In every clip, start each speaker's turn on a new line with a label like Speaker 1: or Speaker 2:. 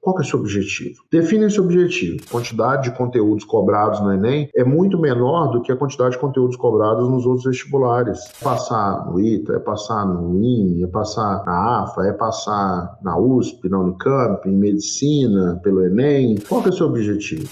Speaker 1: Qual que é o seu objetivo? Define esse objetivo. A quantidade de conteúdos cobrados no Enem é muito menor do que a quantidade de conteúdos cobrados nos outros vestibulares. É passar no ITA, é passar no IME, é passar na AFA, é passar na USP, na Unicamp, em medicina, pelo Enem. Qual que é o seu objetivo?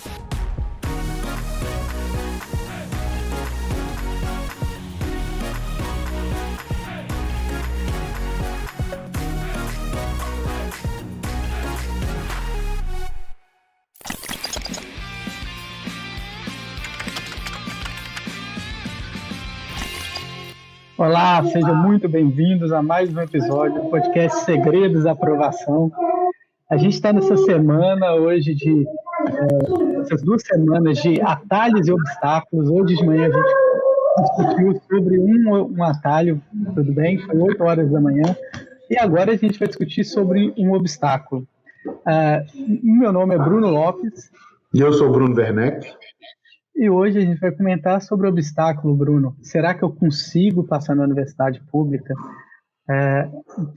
Speaker 2: Olá, sejam muito bem-vindos a mais um episódio do podcast Segredos da Aprovação. A gente está nessa semana hoje essas 2 semanas de atalhos e obstáculos. Hoje de manhã a gente discutiu sobre um atalho, tudo bem? Foi 8 horas da manhã. E agora a gente vai discutir sobre um obstáculo. Meu nome é Bruno Lopes.
Speaker 1: E eu sou Bruno Werneck.
Speaker 2: E hoje a gente vai comentar sobre o obstáculo, Bruno. Será que eu consigo passar na universidade pública?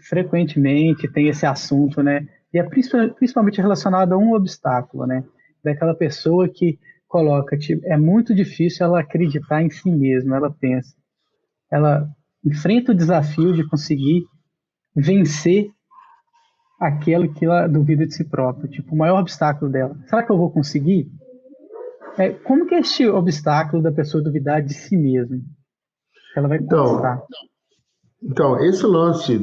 Speaker 2: Frequentemente tem esse assunto, né? E é principalmente relacionado a um obstáculo, né? Daquela pessoa que coloca, tipo, é muito difícil ela acreditar em si mesma, ela enfrenta o desafio de conseguir vencer aquilo que ela duvida de si própria. Tipo, o maior obstáculo dela. Será que eu vou conseguir? Como que é este obstáculo da pessoa duvidar de si mesma? Ela vai conquistar.
Speaker 1: Então, esse lance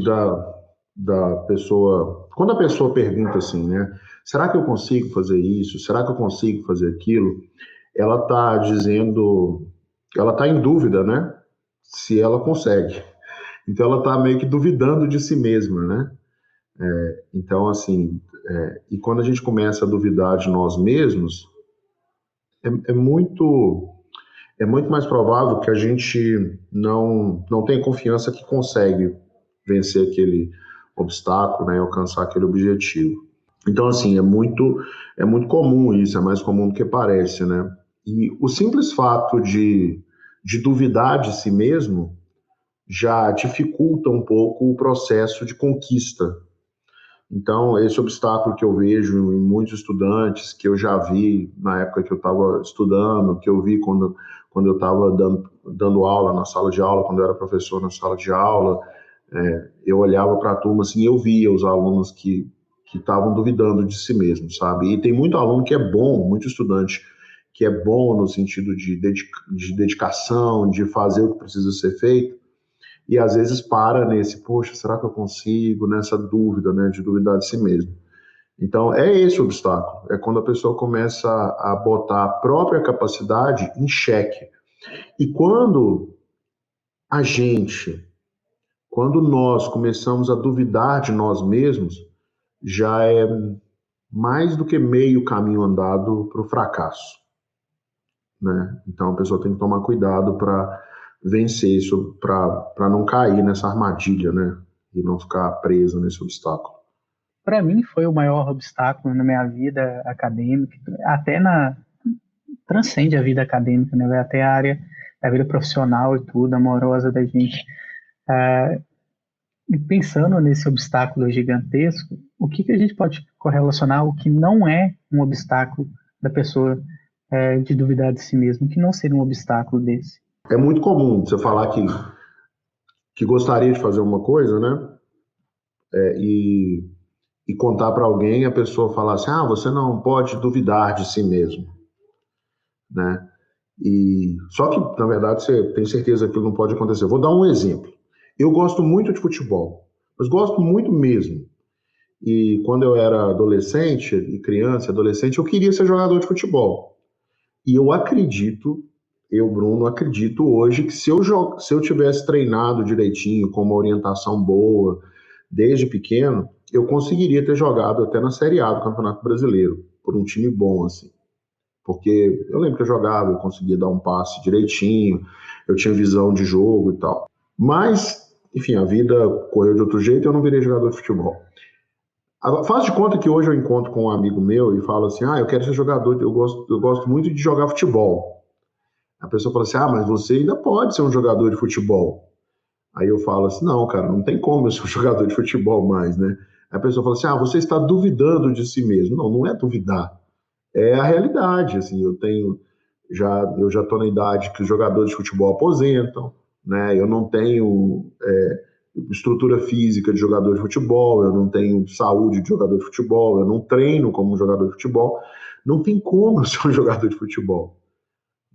Speaker 1: da pessoa... Quando a pessoa pergunta assim, né? Será que eu consigo fazer isso? Será que eu consigo fazer aquilo? Ela está dizendo... Ela está em dúvida, né? Se ela consegue. Então, ela está meio que duvidando de si mesma, né? Então, assim... e quando a gente começa a duvidar de nós mesmos... É muito mais provável que a gente não tenha confiança que consegue vencer aquele obstáculo, né, alcançar aquele objetivo. Então, assim, é muito comum isso, é mais comum do que parece, né? E o simples fato de duvidar de si mesmo já dificulta um pouco o processo de conquista. Então, esse obstáculo que eu vejo em muitos estudantes, que eu já vi na época que eu estava estudando, que eu vi quando eu estava dando aula na sala de aula, quando eu era professor na sala de aula, eu olhava para a turma assim, eu via os alunos que estavam duvidando de si mesmos, sabe? E tem muito aluno que é bom, muito estudante que é bom no sentido de dedicação, de fazer o que precisa ser feito, e às vezes para nesse, poxa, será que eu consigo? Nessa dúvida, né, de duvidar de si mesmo. Então, é esse o obstáculo. É quando a pessoa começa a botar a própria capacidade em xeque. E quando nós começamos a duvidar de nós mesmos, já é mais do que meio caminho andado para o fracasso, né? Então, a pessoa tem que tomar cuidado para vencer isso, para não cair nessa armadilha, né? E não ficar preso nesse obstáculo.
Speaker 2: Para mim foi o maior obstáculo na minha vida acadêmica, transcende a vida acadêmica, né? Vai até a área da vida profissional e tudo, amorosa da gente. E pensando nesse obstáculo gigantesco, o que a gente pode correlacionar o que não é um obstáculo da pessoa de duvidar de si mesmo, que não seria um obstáculo desse?
Speaker 1: É muito comum você falar que gostaria de fazer uma coisa, né? E contar para alguém, a pessoa falar assim, você não pode duvidar de si mesmo, né? E só que, na verdade, você tem certeza que aquilo não pode acontecer. Vou dar um exemplo. Eu gosto muito de futebol, mas gosto muito mesmo. E quando eu era adolescente, e criança, adolescente, eu queria ser jogador de futebol. E eu, Bruno, acredito hoje que se eu tivesse treinado direitinho, com uma orientação boa, desde pequeno, eu conseguiria ter jogado até na Série A do Campeonato Brasileiro, por um time bom, assim. Porque eu lembro que eu jogava, eu conseguia dar um passe direitinho, eu tinha visão de jogo e tal. Mas, enfim, a vida correu de outro jeito e eu não virei jogador de futebol. Faz de conta que hoje eu encontro com um amigo meu e falo assim, eu quero ser jogador, eu gosto muito de jogar futebol. A pessoa fala assim, mas você ainda pode ser um jogador de futebol. Aí eu falo assim, não, cara, não tem como eu ser um jogador de futebol mais, né? A pessoa fala assim, você está duvidando de si mesmo. Não, não é duvidar. É a realidade, assim, eu já estou na idade que os jogadores de futebol aposentam, né? Eu não tenho estrutura física de jogador de futebol, eu não tenho saúde de jogador de futebol, eu não treino como um jogador de futebol. Não tem como eu ser um jogador de futebol,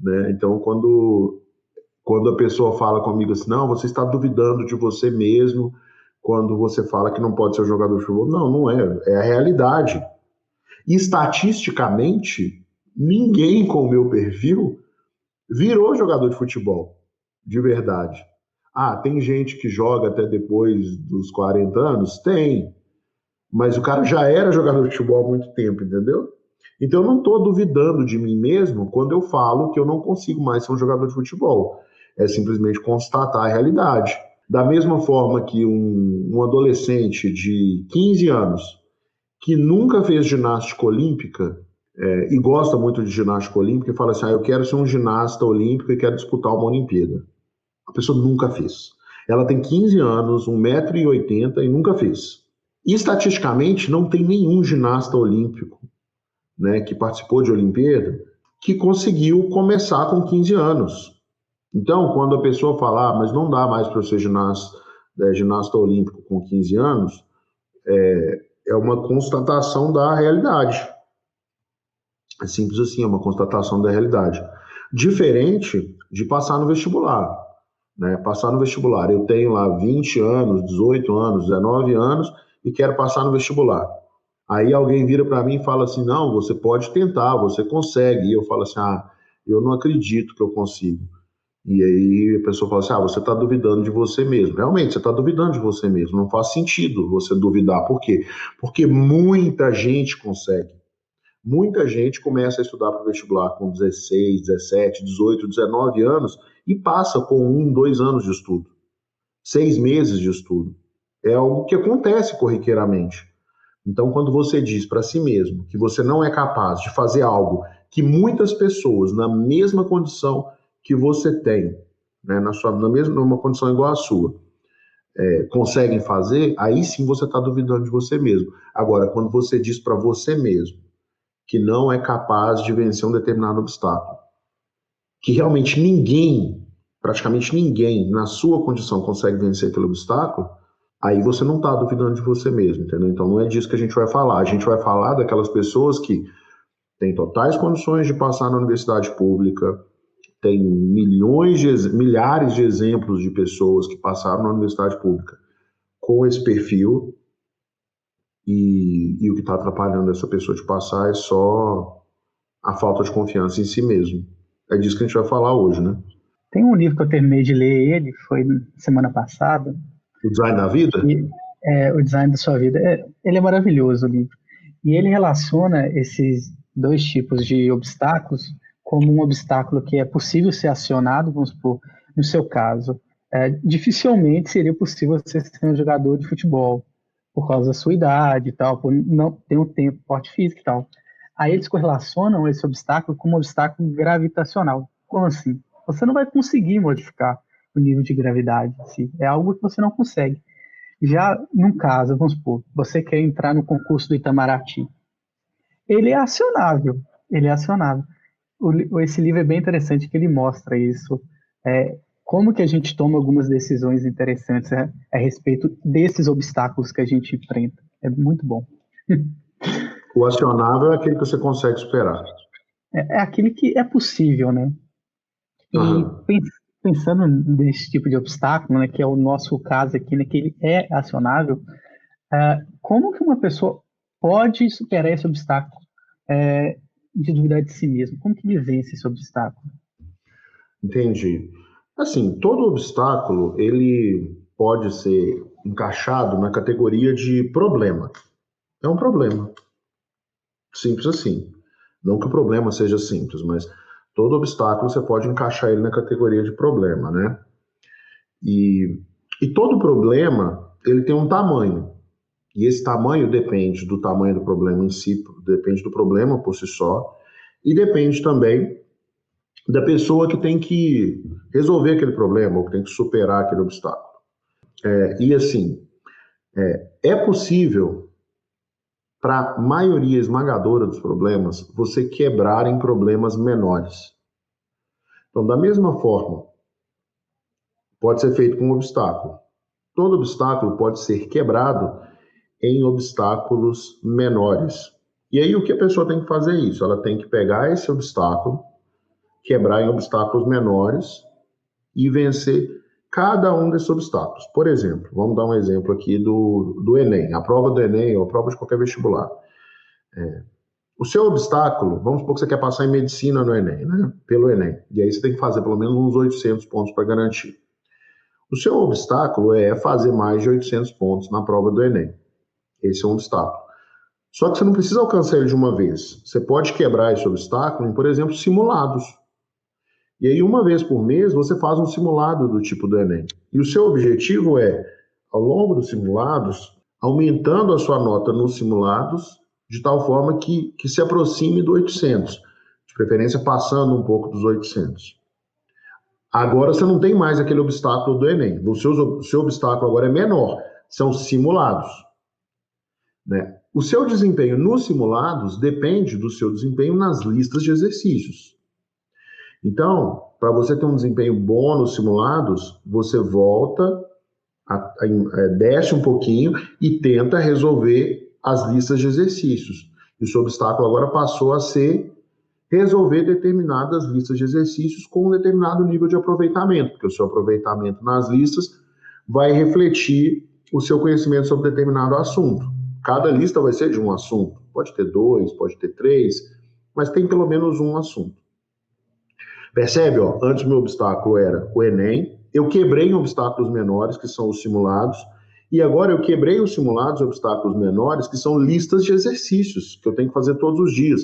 Speaker 1: né? Então, quando a pessoa fala comigo assim, não, você está duvidando de você mesmo quando você fala que não pode ser um jogador de futebol. Não, não é. É a realidade. E estatisticamente, ninguém com o meu perfil virou jogador de futebol, de verdade. Tem gente que joga até depois dos 40 anos? Tem. Mas o cara já era jogador de futebol há muito tempo, entendeu? Então eu não estou duvidando de mim mesmo quando eu falo que eu não consigo mais ser um jogador de futebol. É simplesmente constatar a realidade. Da mesma forma que um adolescente de 15 anos que nunca fez ginástica olímpica e gosta muito de ginástica olímpica e fala assim, eu quero ser um ginasta olímpico e quero disputar uma Olimpíada. A pessoa nunca fez. Ela tem 15 anos, 1,80 m e nunca fez. E estatisticamente não tem nenhum ginasta olímpico, né, que participou de Olimpíada que conseguiu começar com 15 anos. Então, quando a pessoa fala, mas não dá mais para ser ginasta olímpico com 15 anos, é uma constatação da realidade. É simples assim, é uma constatação da realidade. Diferente de passar no vestibular, né? Passar no vestibular. Eu tenho lá 20 anos, 18 anos, 19 anos e quero passar no vestibular. Aí alguém vira para mim e fala assim, não, você pode tentar, você consegue. E eu falo assim, eu não acredito que eu consigo. E aí a pessoa fala assim, você está duvidando de você mesmo. Realmente, você está duvidando de você mesmo. Não faz sentido você duvidar. Por quê? Porque muita gente consegue. Muita gente começa a estudar para o vestibular com 16, 17, 18, 19 anos e passa com 2 anos de estudo, 6 meses de estudo. É algo que acontece corriqueiramente. Então, quando você diz para si mesmo que você não é capaz de fazer algo que muitas pessoas na mesma condição que você tem, né, numa condição igual à sua, conseguem fazer, aí sim você está duvidando de você mesmo. Agora, quando você diz para você mesmo que não é capaz de vencer um determinado obstáculo, que realmente ninguém, praticamente ninguém, na sua condição consegue vencer aquele obstáculo, aí você não está duvidando de você mesmo, entendeu? Então não é disso que a gente vai falar. A gente vai falar daquelas pessoas que têm totais condições de passar na universidade pública, tem milhares de exemplos de pessoas que passaram na universidade pública com esse perfil, e o que está atrapalhando essa pessoa de passar é só a falta de confiança em si mesmo. É disso que a gente vai falar hoje, né?
Speaker 2: Tem um livro que eu terminei de ler ele, foi semana passada,
Speaker 1: O design da vida?
Speaker 2: que é O Design da Sua Vida. Ele é maravilhoso, o livro. E ele relaciona esses dois tipos de obstáculos como um obstáculo que é possível ser acionado, vamos supor, no seu caso. Dificilmente seria possível você ser um jogador de futebol, por causa da sua idade e tal, por não ter um tempo, porte físico e tal. Aí eles correlacionam esse obstáculo com um obstáculo gravitacional. Como assim? Você não vai conseguir modificar o nível de gravidade em si. É algo que você não consegue. Já num caso, vamos supor, você quer entrar no concurso do Itamaraty. Ele é acionável. Ele é acionável. Esse livro é bem interessante que ele mostra isso. Como que a gente toma algumas decisões interessantes a respeito desses obstáculos que a gente enfrenta. É muito bom.
Speaker 1: O acionável é aquele que você consegue superar.
Speaker 2: É aquele que é possível, né? E
Speaker 1: Aham.
Speaker 2: pensando nesse tipo de obstáculo, né, que é o nosso caso aqui, né, que ele é acionável, como que uma pessoa pode superar esse obstáculo de duvidar de si mesmo? Como que ele vence esse obstáculo?
Speaker 1: Entendi. Assim, todo obstáculo, ele pode ser encaixado na categoria de problema. É um problema. Simples assim. Não que o problema seja simples, mas todo obstáculo você pode encaixar ele na categoria de problema, né? E, e todo problema, ele tem um tamanho. E esse tamanho depende do tamanho do problema em si, depende do problema por si só, e depende também da pessoa que tem que resolver aquele problema, ou que tem que superar aquele obstáculo. E assim, É possível, para a maioria esmagadora dos problemas, você quebrar em problemas menores. Então, da mesma forma, pode ser feito com um obstáculo. Todo obstáculo pode ser quebrado em obstáculos menores. E aí, o que a pessoa tem que fazer é isso? Ela tem que pegar esse obstáculo, quebrar em obstáculos menores e vencer cada um desses obstáculos. Por exemplo, vamos dar um exemplo aqui do Enem, a prova do Enem ou a prova de qualquer vestibular. O seu obstáculo, vamos supor que você quer passar em medicina no Enem, né? Pelo Enem. E aí você tem que fazer pelo menos uns 800 pontos para garantir. O seu obstáculo é fazer mais de 800 pontos na prova do Enem. Esse é um obstáculo. Só que você não precisa alcançar ele de uma vez. Você pode quebrar esse obstáculo em, por exemplo, simulados. E aí, uma vez por mês, você faz um simulado do tipo do Enem. E o seu objetivo é, ao longo dos simulados, aumentando a sua nota nos simulados, de tal forma que se aproxime do 800. De preferência, passando um pouco dos 800. Agora, você não tem mais aquele obstáculo do Enem. O seu obstáculo agora é menor. São simulados. Né? O seu desempenho nos simulados depende do seu desempenho nas listas de exercícios. Então, para você ter um desempenho bom nos simulados, você volta, desce um pouquinho e tenta resolver as listas de exercícios. E o seu obstáculo agora passou a ser resolver determinadas listas de exercícios com um determinado nível de aproveitamento, porque o seu aproveitamento nas listas vai refletir o seu conhecimento sobre determinado assunto. Cada lista vai ser de um assunto. Pode ter 2, pode ter 3, mas tem pelo menos um assunto. Percebe? Ó, antes meu obstáculo era o Enem, eu quebrei em obstáculos menores, que são os simulados, e agora eu quebrei os simulados, obstáculos menores, que são listas de exercícios, que eu tenho que fazer todos os dias.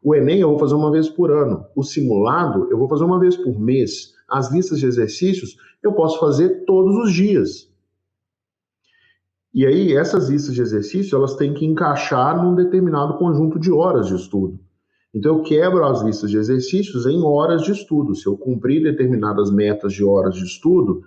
Speaker 1: O Enem eu vou fazer uma vez por ano, o simulado eu vou fazer uma vez por mês, as listas de exercícios eu posso fazer todos os dias. E aí, essas listas de exercícios, elas têm que encaixar num determinado conjunto de horas de estudo. Então, eu quebro as listas de exercícios em horas de estudo. Se eu cumprir determinadas metas de horas de estudo,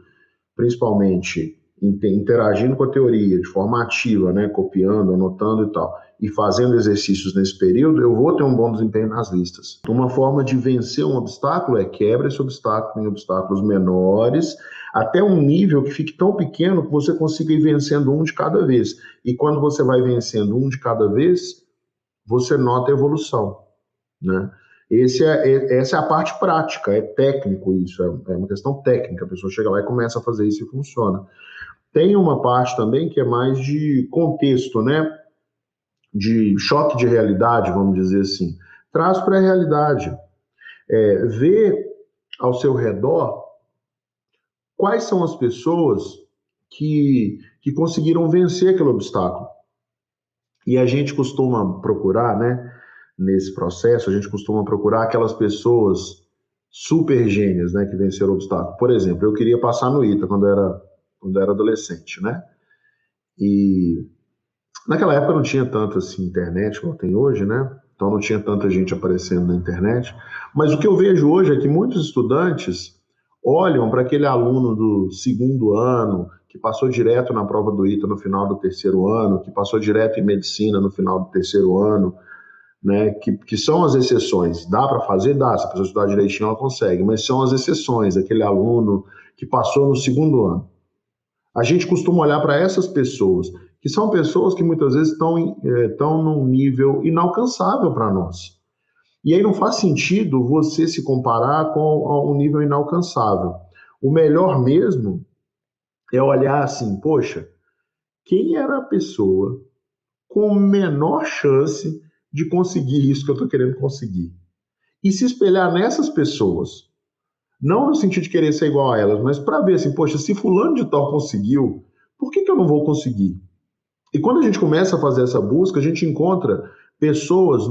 Speaker 1: principalmente interagindo com a teoria de forma ativa, né, copiando, anotando e tal, e fazendo exercícios nesse período, eu vou ter um bom desempenho nas listas. Uma forma de vencer um obstáculo é quebra esse obstáculo em obstáculos menores, até um nível que fique tão pequeno que você consiga ir vencendo um de cada vez. E quando você vai vencendo um de cada vez, você nota a evolução, né? Essa é a parte prática, é técnico isso, é uma questão técnica. A pessoa chega lá e começa a fazer isso e funciona. Tem uma parte também que é mais de contexto, né? De choque de realidade, vamos dizer assim. Traz para a realidade. Vê ao seu redor quais são as pessoas que conseguiram vencer aquele obstáculo. E a gente costuma procurar, né? Nesse processo, a gente costuma procurar aquelas pessoas super gênias, né? Que venceram o obstáculo. Por exemplo, eu queria passar no ITA quando era adolescente, né? E naquela época não tinha tanto assim internet como tem hoje, né? Então não tinha tanta gente aparecendo na internet. Mas o que eu vejo hoje é que muitos estudantes olham para aquele aluno do segundo ano, que passou direto na prova do ITA no final do terceiro ano, que passou direto em medicina no final do terceiro ano, né? Que são as exceções. Dá para fazer? Dá. Se a pessoa estudar direitinho, ela consegue. Mas são as exceções, aquele aluno que passou no segundo ano. A gente costuma olhar para essas pessoas, que são pessoas que muitas vezes estão num nível inalcançável para nós. E aí não faz sentido você se comparar com um nível inalcançável. O melhor mesmo é olhar assim, poxa, quem era a pessoa com menor chance de conseguir isso que eu estou querendo conseguir? E se espelhar nessas pessoas. Não no sentido de querer ser igual a elas, mas para ver assim, poxa, se fulano de tal conseguiu, por que eu não vou conseguir? E quando a gente começa a fazer essa busca, a gente encontra pessoas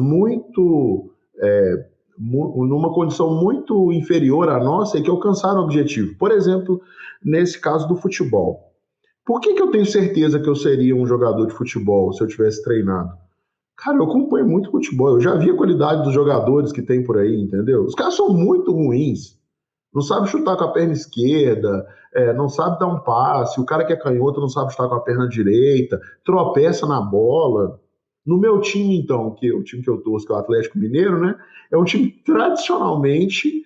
Speaker 1: numa condição muito inferior à nossa e que alcançaram o objetivo. Por exemplo, nesse caso do futebol. Por que eu tenho certeza que eu seria um jogador de futebol se eu tivesse treinado? Cara, eu acompanho muito futebol, eu já vi a qualidade dos jogadores que tem por aí, entendeu? Os caras são muito ruins. Não sabe chutar com a perna esquerda, não sabe dar um passe, o cara que é canhoto não sabe estar com a perna direita, tropeça na bola. No meu time, então, o time que eu torço, que é o Atlético Mineiro, né, é um time tradicionalmente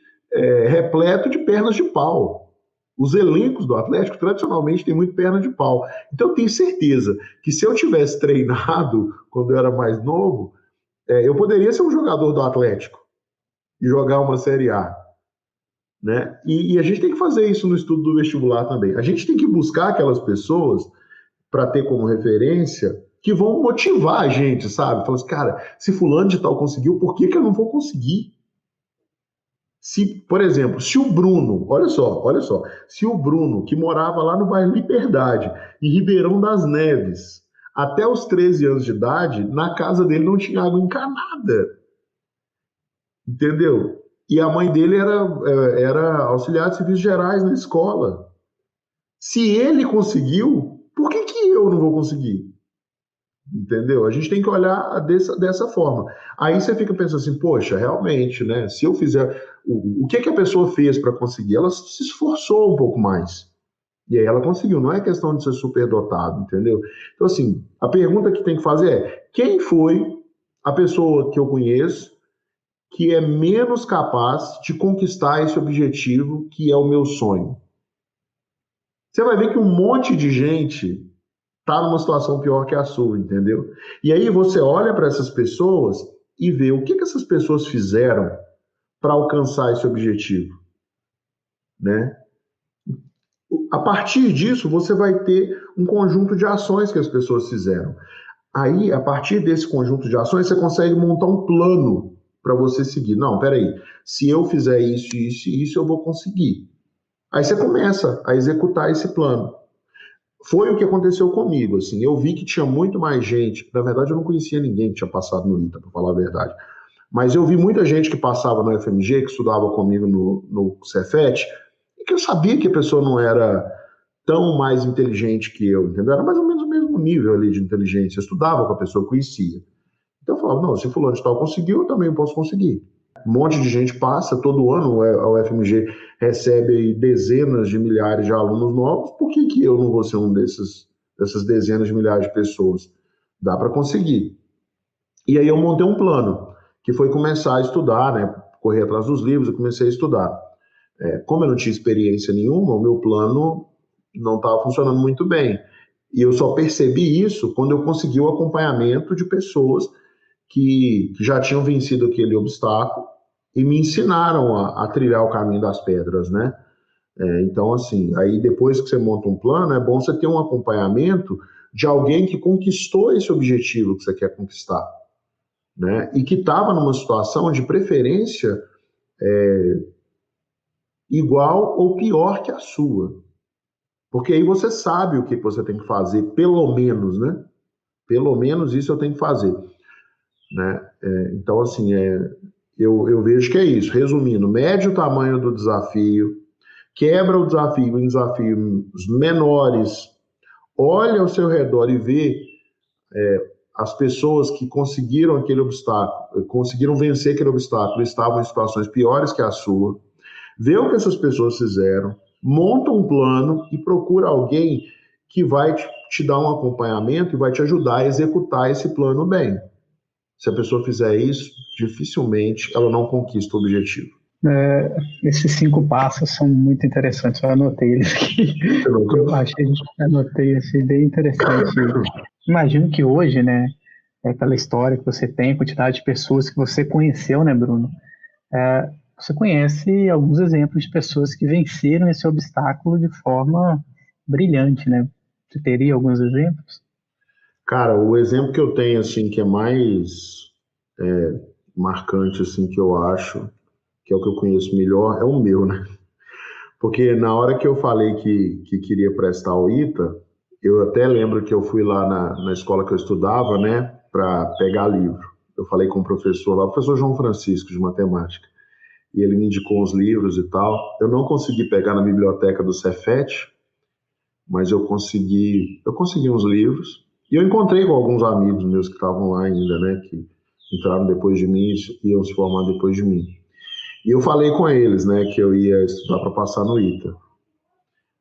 Speaker 1: repleto de pernas de pau. Os elencos do Atlético, tradicionalmente, têm muito perna de pau. Então, eu tenho certeza que se eu tivesse treinado quando eu era mais novo, eu poderia ser um jogador do Atlético e jogar uma Série A. Né? E a gente tem que fazer isso no estudo do vestibular também. A gente tem que buscar aquelas pessoas para ter como referência que vão motivar a gente, sabe? Falar assim, cara, se fulano de tal conseguiu, por que eu não vou conseguir? Se, por exemplo, se o Bruno, olha só, se o Bruno, que morava lá no bairro Liberdade, em Ribeirão das Neves, até os 13 anos de idade, na casa dele não tinha água encanada. Entendeu? E a mãe dele era auxiliar de serviços gerais na escola. Se ele conseguiu, por que eu não vou conseguir? Entendeu? A gente tem que olhar dessa forma. Aí você fica pensando assim, poxa, realmente, né? Se eu fizer. O que a pessoa fez para conseguir? Ela se esforçou um pouco mais. E aí ela conseguiu. Não é questão de ser superdotado, entendeu? Então, assim, a pergunta que tem que fazer é: quem foi a pessoa que eu conheço que é menos capaz de conquistar esse objetivo que é o meu sonho? Você vai ver que um monte de gente está numa situação pior que a sua, entendeu? E aí você olha para essas pessoas e vê o que essas pessoas fizeram para alcançar esse objetivo, né? A partir disso, você vai ter um conjunto de ações que as pessoas fizeram. Aí, a partir desse conjunto de ações, você consegue montar um plano para você seguir. Não, peraí, se eu fizer isso, isso e isso, eu vou conseguir. Aí você começa a executar esse plano. Foi o que aconteceu comigo, assim, eu vi que tinha muito mais gente, na verdade eu não conhecia ninguém que tinha passado no ITA, para falar a verdade, mas eu vi muita gente que passava no FMG, que estudava comigo no Cefet, e que eu sabia que a pessoa não era tão mais inteligente que eu, entendeu? Era mais ou menos o mesmo nível ali de inteligência, eu estudava com a pessoa, eu conhecia. Então eu falava, não, se fulano de tal conseguiu, eu também posso conseguir. Um monte de gente passa, todo ano a UFMG recebe dezenas de milhares de alunos novos, por que eu não vou ser dessas dezenas de milhares de pessoas? Dá para conseguir. E aí eu montei um plano, que foi começar a estudar, né, correr atrás dos livros, eu comecei a estudar. Como eu não tinha experiência nenhuma, o meu plano não estava funcionando muito bem. E eu só percebi isso quando eu consegui o acompanhamento de pessoas que já tinham vencido aquele obstáculo e me ensinaram a trilhar o caminho das pedras, né? Então, assim, aí depois que você monta um plano, é bom você ter um acompanhamento de alguém que conquistou esse objetivo que você quer conquistar, né? E que estava numa situação de preferência igual ou pior que a sua. Porque aí você sabe o que você tem que fazer, pelo menos, né? Pelo menos isso eu tenho que fazer, né? Então, assim, eu vejo que é isso. Resumindo, mede o tamanho do desafio, quebra o desafio em desafios menores, olha ao seu redor e vê as pessoas que conseguiram aquele obstáculo, conseguiram vencer aquele obstáculo, estavam em situações piores que a sua, vê o que essas pessoas fizeram, monta um plano e procura alguém que vai te dar um acompanhamento e vai te ajudar a executar esse plano bem. Se a pessoa fizer isso, dificilmente ela não conquista o objetivo.
Speaker 2: Esses 5 passos são muito interessantes, eu anotei eles aqui. Achei bem interessante. Imagino que hoje, né, pela história que você tem, a quantidade de pessoas que você conheceu, né, Bruno? Você conhece alguns exemplos de pessoas que venceram esse obstáculo de forma brilhante, né? Você teria alguns exemplos?
Speaker 1: Cara, o exemplo que eu tenho, assim, que é mais marcante, assim, que eu acho, que é o que eu conheço melhor, é o meu, né? Porque na hora que eu falei que queria prestar o ITA, eu até lembro que eu fui lá na escola que eu estudava, né, para pegar livro. Eu falei com o professor lá, o professor João Francisco, de matemática, e ele me indicou uns livros e tal. Eu não consegui pegar na biblioteca do Cefet, mas eu consegui uns livros, e eu encontrei com alguns amigos meus que estavam lá ainda, né, que entraram depois de mim e iam se formar depois de mim. E eu falei com eles, né, que eu ia estudar para passar no ITA.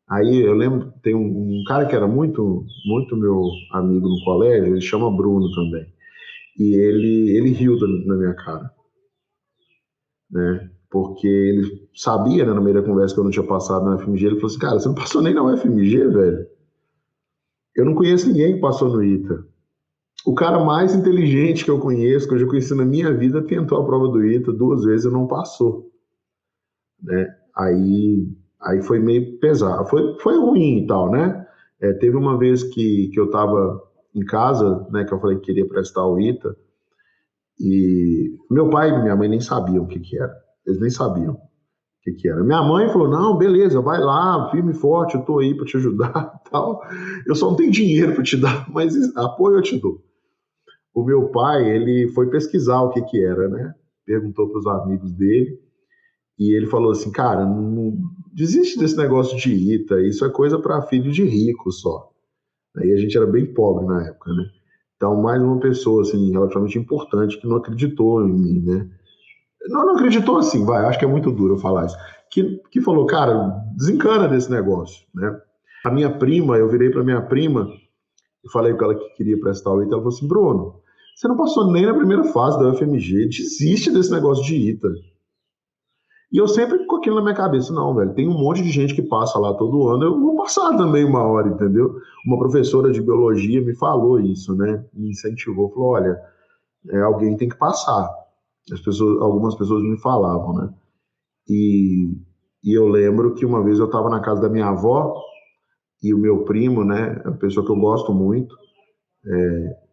Speaker 1: Aí eu lembro, tem um cara que era muito meu amigo no colégio, ele chama Bruno também. E ele riu na minha cara, né? Porque ele sabia, né, no meio da conversa que eu não tinha passado na UFMG, ele falou assim, cara, você não passou nem na UFMG, velho? Eu não conheço ninguém que passou no ITA. O cara mais inteligente que eu conheço, que eu já conheci na minha vida, tentou a prova do ITA 2 vezes e não passou, né? Aí foi meio pesado. Foi ruim e tal, né? Teve uma vez que eu estava em casa, né, que eu falei que queria prestar o ITA, e meu pai e minha mãe nem sabiam o que que era. Eles nem sabiam o que que era. Minha mãe falou: não, beleza, vai lá, firme e forte, eu tô aí para te ajudar e tal. Eu só não tenho dinheiro para te dar, mas apoio eu te dou. O meu pai, ele foi pesquisar o que que era, né? Perguntou para os amigos dele e ele falou assim: cara, não desiste desse negócio de ITA, isso é coisa para filho de rico só. Aí a gente era bem pobre na época, né? Então, mais uma pessoa, assim, relativamente importante que não acreditou em mim, né? Não acreditou assim, vai, acho que é muito duro eu falar isso. Que falou, cara, desencana desse negócio, né? A minha prima, eu virei para minha prima e falei com ela que queria prestar o ITA, ela falou assim, Bruno, você não passou nem na primeira fase da UFMG, desiste desse negócio de ITA. E eu sempre com aquilo na minha cabeça, não, velho, tem um monte de gente que passa lá todo ano, eu vou passar também uma hora, entendeu? Uma professora de biologia me falou isso, né? Me incentivou, falou, olha, alguém tem que passar. Algumas pessoas me falavam, né? E, e eu lembro que uma vez eu estava na casa da minha avó e o meu primo, né, é uma pessoa que eu gosto muito,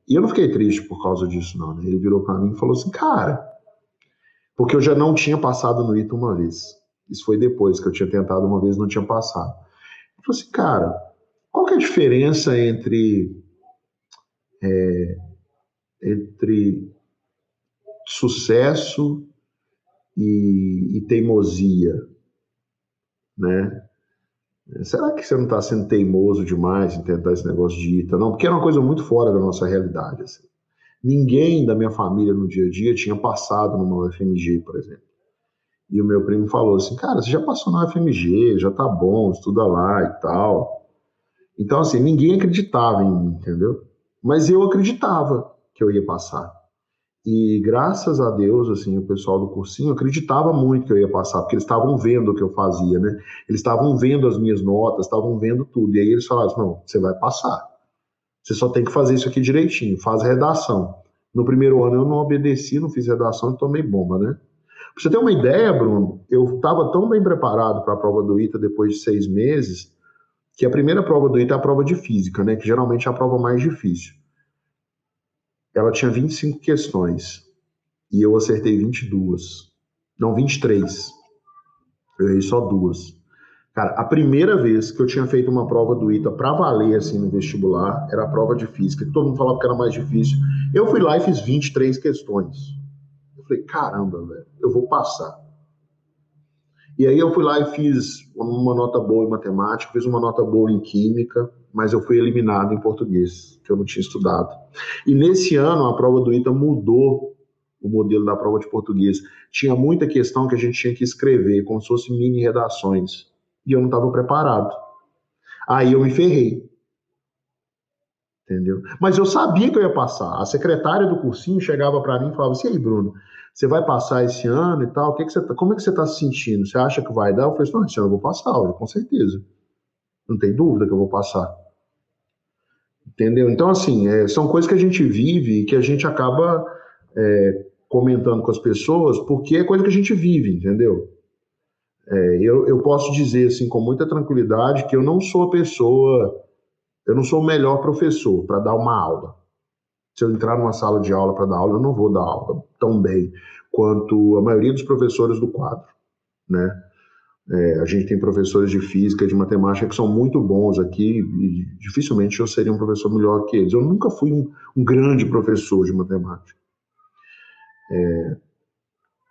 Speaker 1: e eu não fiquei triste por causa disso, não, né? Ele virou para mim e falou assim, cara, porque eu já não tinha passado no ITA uma vez. Isso foi depois que eu tinha tentado uma vez e não tinha passado. Ele falou assim, cara, qual que é a diferença entre sucesso e teimosia, né? Será que você não está sendo teimoso demais em tentar esse negócio de ITA? Não, porque era uma coisa muito fora da nossa realidade. Assim. Ninguém da minha família no dia a dia tinha passado numa UFMG, por exemplo. E o meu primo falou assim, cara, você já passou na UFMG, já tá bom, estuda lá e tal. Então, assim, ninguém acreditava em mim, entendeu? Mas eu acreditava que eu ia passar. E graças a Deus, assim, o pessoal do cursinho acreditava muito que eu ia passar, porque eles estavam vendo o que eu fazia, né? Eles estavam vendo as minhas notas, estavam vendo tudo. E aí eles falaram assim, não, você vai passar. Você só tem que fazer isso aqui direitinho, faz redação. No primeiro ano eu não obedeci, não fiz redação e tomei bomba, né? Pra você ter uma ideia, Bruno, eu estava tão bem preparado para a prova do ITA depois de 6 meses, que a primeira prova do ITA é a prova de física, né? Que geralmente é a prova mais difícil. Ela tinha 25 questões. E eu acertei 22. Não, 23. Eu errei só duas. Cara, a primeira vez que eu tinha feito uma prova do ITA pra valer, assim, no vestibular, era a prova de física, que todo mundo falava que era mais difícil. Eu fui lá e fiz 23 questões. Eu falei, caramba, velho, eu vou passar. E aí eu fui lá e fiz uma nota boa em matemática, fiz uma nota boa em química, mas eu fui eliminado em português, que eu não tinha estudado. E nesse ano a prova do ITA mudou o modelo da prova de português. Tinha muita questão que a gente tinha que escrever, como se fosse mini redações. E eu não estava preparado. Aí eu me ferrei, entendeu? Mas eu sabia que eu ia passar. A secretária do cursinho chegava para mim e falava assim, e aí, Bruno, você vai passar esse ano e tal? Como é que você está se sentindo? Você acha que vai dar? Eu falei assim, não, esse ano eu vou passar, olha, com certeza. Não tem dúvida que eu vou passar. Entendeu? Então, assim, são coisas que a gente vive e que a gente acaba comentando com as pessoas porque é coisa que a gente vive, entendeu? Eu posso dizer, assim, com muita tranquilidade que eu não sou a pessoa, eu não sou o melhor professor para dar uma aula. Se eu entrar numa sala de aula para dar aula, eu não vou dar aula tão bem quanto a maioria dos professores do quadro, né? A gente tem professores de física e de matemática que são muito bons aqui e dificilmente eu seria um professor melhor que eles. Eu nunca fui um grande professor de matemática.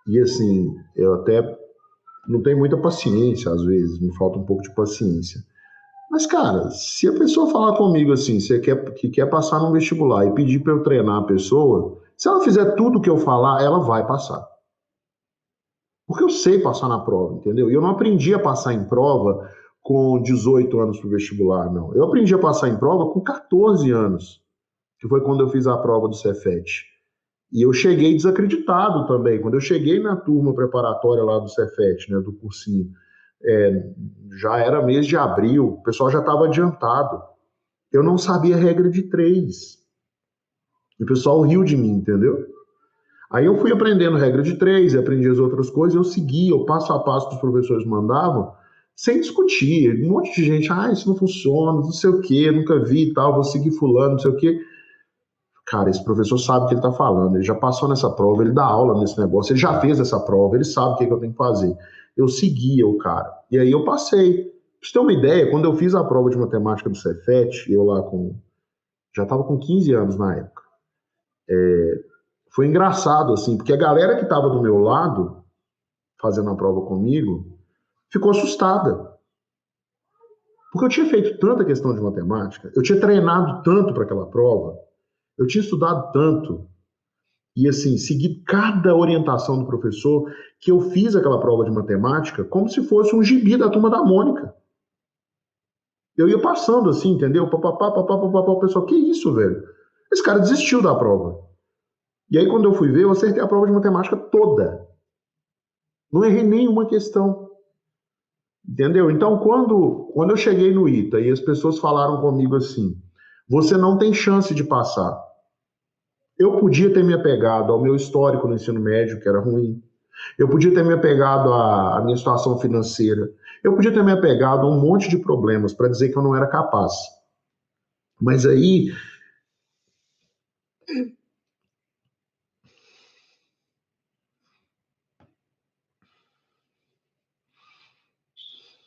Speaker 1: E assim, eu até não tenho muita paciência às vezes, me falta um pouco de paciência. Mas, cara, se a pessoa falar comigo assim, que quer passar no vestibular e pedir para eu treinar a pessoa, se ela fizer tudo o que eu falar, ela vai passar. Porque eu sei passar na prova, entendeu? E eu não aprendi a passar em prova com 18 anos para o vestibular, não. Eu aprendi a passar em prova com 14 anos, que foi quando eu fiz a prova do Cefet. E eu cheguei desacreditado também. Quando eu cheguei na turma preparatória lá do Cefet, né, do cursinho, já era mês de abril, o pessoal já estava adiantado. Eu não sabia a regra de 3. E o pessoal riu de mim, entendeu? Aí eu fui aprendendo regra de 3 e aprendi as outras coisas, eu seguia o passo a passo que os professores mandavam, sem discutir. Um monte de gente, isso não funciona, não sei o quê, nunca vi e tal, vou seguir fulano, não sei o quê. Cara, esse professor sabe o que ele está falando, ele já passou nessa prova, ele dá aula nesse negócio, ele já fez essa prova, ele sabe o que eu tenho que fazer. Eu seguia o cara. E aí eu passei. Pra você ter uma ideia, quando eu fiz a prova de matemática do Cefet, eu lá já estava com 15 anos na época. Foi engraçado, assim, porque a galera que estava do meu lado, fazendo a prova comigo, ficou assustada. Porque eu tinha feito tanta questão de matemática, eu tinha treinado tanto para aquela prova, eu tinha estudado tanto, e assim, segui cada orientação do professor, que eu fiz aquela prova de matemática como se fosse um gibi da Turma da Mônica. Eu ia passando assim, entendeu? O pessoal, que isso, velho? Esse cara desistiu da prova. E aí, quando eu fui ver, eu acertei a prova de matemática toda. Não errei nenhuma questão. Entendeu? Então, quando eu cheguei no ITA e as pessoas falaram comigo assim, você não tem chance de passar. Eu podia ter me apegado ao meu histórico no ensino médio, que era ruim. Eu podia ter me apegado à minha situação financeira. Eu podia ter me apegado a um monte de problemas para dizer que eu não era capaz. Mas aí...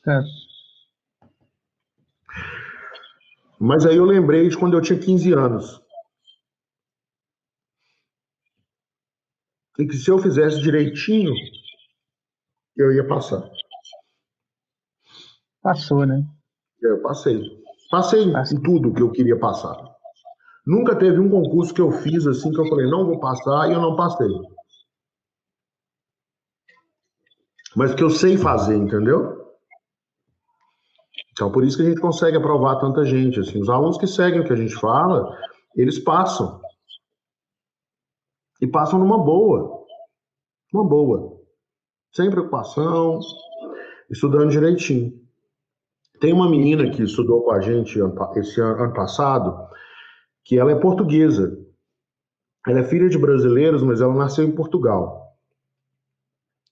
Speaker 2: É,
Speaker 1: Mas aí eu lembrei de quando eu tinha 15 anos. E que se eu fizesse direitinho, eu ia passar.
Speaker 2: passou, né?
Speaker 1: Eu passei. Passei em
Speaker 2: Passou.
Speaker 1: tudo que eu queria passar. Nunca teve um concurso que eu fiz assim que eu falei, não vou passar, e eu não passei. Mas que eu sei fazer, entendeu? Então, por isso que a gente consegue aprovar tanta gente. Assim, os alunos que seguem o que a gente fala, eles passam. E passam numa boa. Uma boa. Sem preocupação, estudando direitinho. Tem uma menina que estudou com a gente esse ano passado, que ela é portuguesa. Ela é filha de brasileiros, mas ela nasceu em Portugal.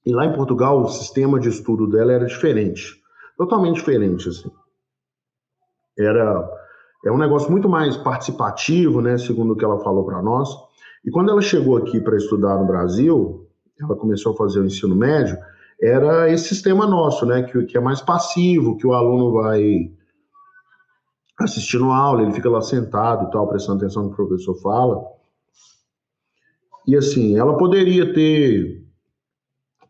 Speaker 1: E lá em Portugal, o sistema de estudo dela era diferente. Totalmente diferente, assim. É um negócio muito mais participativo, né, segundo o que ela falou para nós. E quando ela chegou aqui para estudar no Brasil, ela começou a fazer o ensino médio, era esse sistema nosso, né, que é mais passivo, que o aluno vai assistindo a aula, ele fica lá sentado e tal, prestando atenção no que o professor fala. E assim, ela poderia ter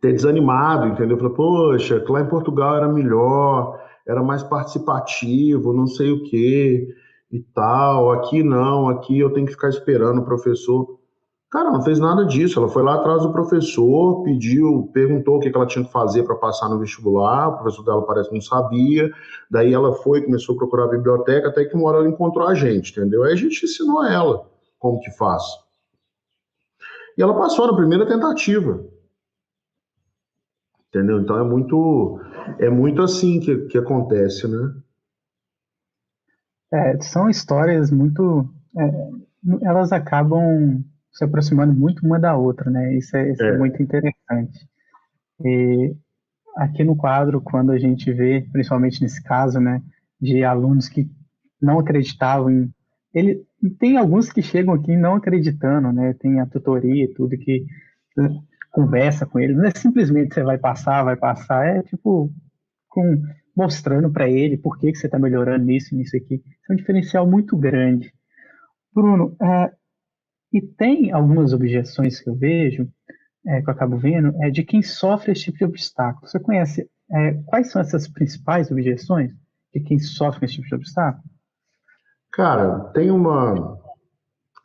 Speaker 1: desanimado, entendeu? Falei, poxa, lá em Portugal era melhor, era mais participativo, não sei o quê e tal. Aqui não, aqui eu tenho que ficar esperando o professor. Cara, não fez nada disso. Ela foi lá atrás do professor, pediu, perguntou o que ela tinha que fazer para passar no vestibular. O professor dela parece que não sabia. Daí ela foi, começou a procurar a biblioteca, até que uma hora ela encontrou a gente, entendeu? Aí a gente ensinou ela como que faz. E ela passou na primeira tentativa. Entendeu? Então é muito assim que acontece, né?
Speaker 2: São histórias muito. Elas acabam se aproximando muito uma da outra, né? Isso é
Speaker 1: É,
Speaker 2: muito interessante. E aqui no quadro, quando a gente vê, principalmente nesse caso, né, de alunos que não acreditavam em. Ele, tem alguns que chegam aqui não acreditando, né? Tem a tutoria e tudo que conversa com ele. Não é simplesmente você vai passar, é tipo com, mostrando para ele por que você está melhorando nisso, nisso aqui. Isso é um diferencial muito grande. Bruno, e tem algumas objeções que eu vejo, que eu acabo vendo, de quem sofre esse tipo de obstáculo. Você conhece quais são essas principais objeções de quem sofre esse tipo de obstáculo?
Speaker 1: cara, tem uma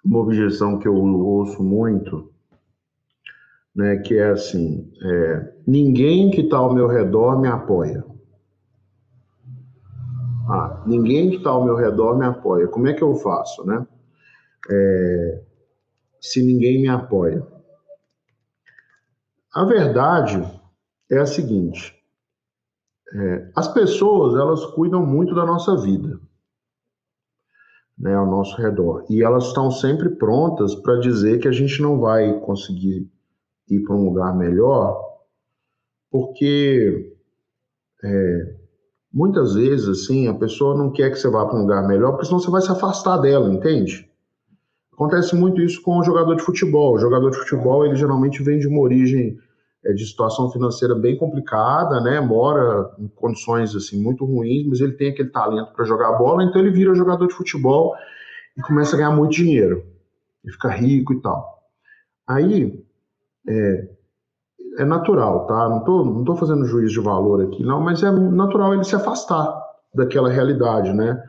Speaker 1: objeção que eu ouço muito, né, que é assim, ninguém que está ao meu redor me apoia. Ninguém que está ao meu redor me apoia. Como é que eu faço, né? Se ninguém me apoia. A verdade é a seguinte: as pessoas, elas cuidam muito da nossa vida, né, ao nosso redor. E elas estão sempre prontas para dizer que a gente não vai conseguir ir para um lugar melhor, porque muitas vezes, assim, a pessoa não quer que você vá para um lugar melhor, porque senão você vai se afastar dela, entende? Acontece muito isso com o jogador de futebol. O jogador de futebol, ele geralmente vem de uma origem de situação financeira bem complicada, né? Mora em condições assim muito ruins, mas ele tem aquele talento para jogar bola, então ele vira jogador de futebol e começa a ganhar muito dinheiro e fica rico e tal. Aí é natural, tá? Não tô fazendo juízo de valor aqui, não, mas é natural ele se afastar daquela realidade, né?